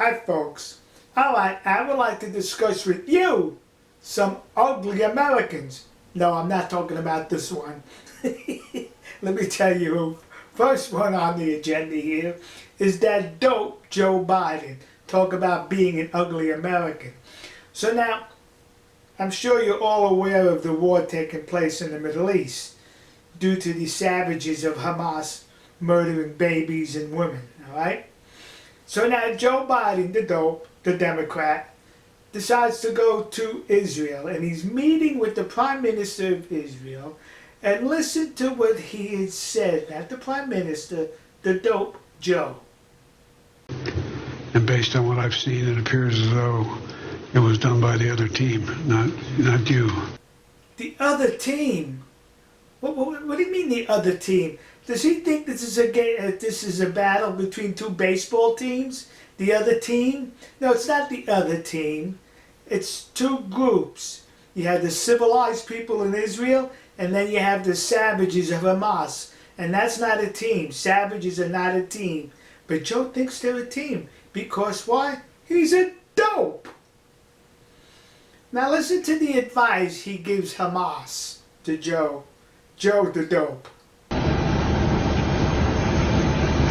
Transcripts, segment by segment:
Alright folks, alright, I would like to discuss with you some ugly Americans. No, I'm not talking about this one. Let me tell you who. First one on the agenda here is that dope Joe Biden. Talk about being an ugly American. So now, I'm sure you're all aware of the war taking place in the Middle East due to the savages of Hamas murdering babies and women, alright? So now Joe Biden, the dope, the Democrat, decides to go to Israel, and he's meeting with the Prime Minister of Israel, and listen to what he had said, not the Prime Minister, the dope Joe. And based on what I've seen, it appears as though it was done by the other team, not you. The other team? What do you mean the other team? Does he think this is a battle between two baseball teams? The other team? No, it's not the other team. It's two groups. You have the civilized people in Israel, and then you have the savages of Hamas. And that's not a team. Savages are not a team. But Joe thinks they're a team. Because why? He's a dope. Now listen to the advice he gives Hamas to Joe. Joe the dope.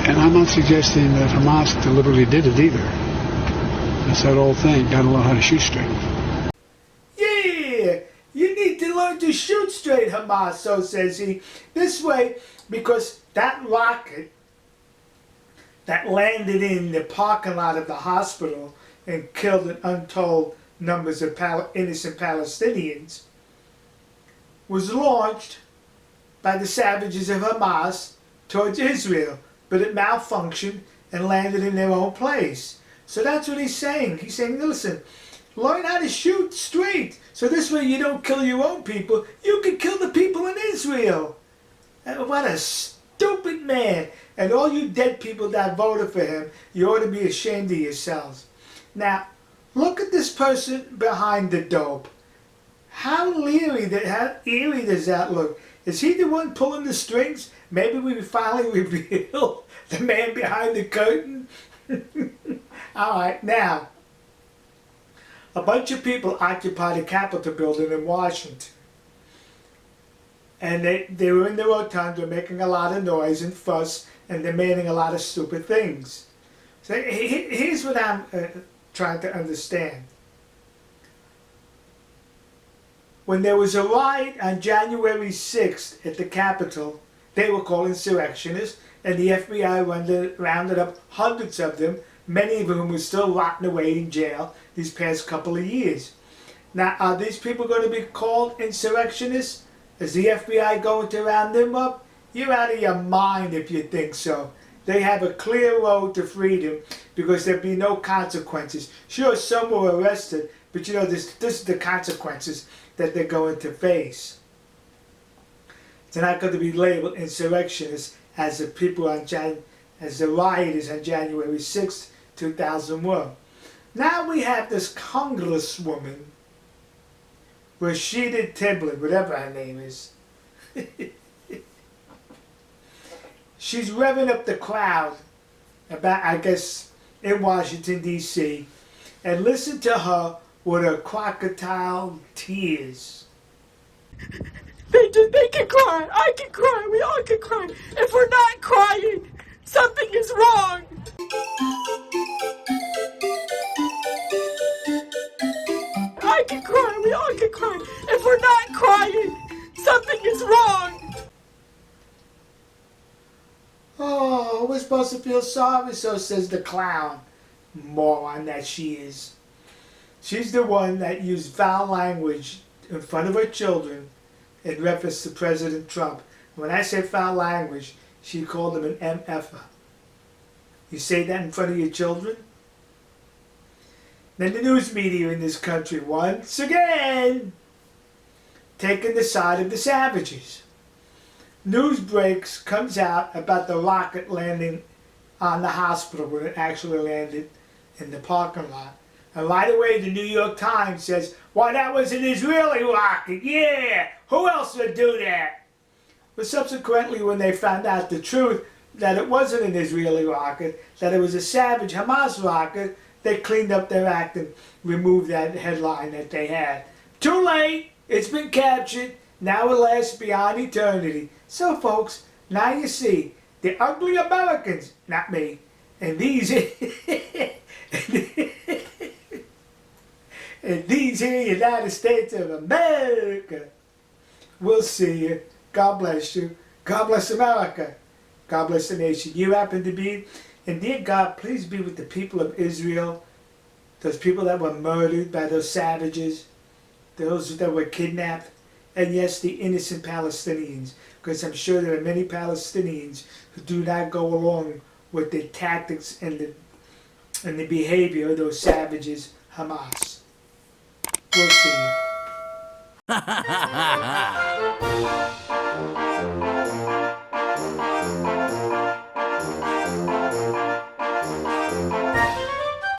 And I'm not suggesting that Hamas deliberately did it either. That's that old thing, gotta learn how to shoot straight. Yeah, you need to learn to shoot straight, Hamas, so says he. This way, because that rocket that landed in the parking lot of the hospital and killed an untold numbers of innocent Palestinians was launched by the savages of Hamas towards Israel. But it malfunctioned and landed in their own place. So that's what he's saying. He's saying, listen, learn how to shoot straight. So this way you don't kill your own people. You can kill the people in Israel. What a stupid man. And all you dead people that voted for him, you ought to be ashamed of yourselves. Now, look at this person behind the dope. How eerie does that look? Is he the one pulling the strings? Maybe we finally reveal the man behind the curtain? Alright, now, a bunch of people occupied the Capitol building in Washington. And they were in the rotunda making a lot of noise and fuss and demanding a lot of stupid things. So here's what I'm trying to understand. When there was a riot on January 6th at the Capitol, they were called insurrectionists, and the FBI rounded up hundreds of them, many of whom were still rotting away in jail these past couple of years. Now, are these people going to be called insurrectionists? Is the FBI going to round them up? You're out of your mind if you think so. They have a clear road to freedom because there'll be no consequences. Sure, some were arrested, but you know, this is the consequences that they're going to face. They're not going to be labeled insurrectionists as the people as the rioters on January 6th, 2001. Now we have this congresswoman, Rashida Tlaib, whatever her name is. She's revving up the crowd about, I guess, in Washington, D.C. And listen to her with her crocodile tears. They can cry. I can cry. We all can cry. If we're not crying, something is wrong. I can cry. We all can cry. If we're not crying, something is wrong. Oh, we're supposed to feel sorry, so says the clown. Moron that she is. She's the one that used foul language in front of her children in reference to President Trump. When I say foul language, she called him an MFer. You say that in front of your children? Then the news media in this country, once again, taking the side of the savages. News breaks, comes out about the rocket landing on the hospital when it actually landed in the parking lot. And right away the New York Times says, "Why, that was an Israeli rocket, yeah! Who else would do that?" But subsequently, when they found out the truth, that it wasn't an Israeli rocket, that it was a savage Hamas rocket, they cleaned up their act and removed that headline that they had. Too late. It's been captured. Now it lasts beyond eternity. So, folks, now you see the ugly Americans, not me, and these and these here United States of America. We'll see you. God bless you. God bless America. God bless the nation you happen to be. And dear God, please be with the people of Israel, those people that were murdered by those savages, those that were kidnapped, and yes, the innocent Palestinians, because I'm sure there are many Palestinians who do not go along with the tactics and the behavior of those savages, Hamas. We'll see you.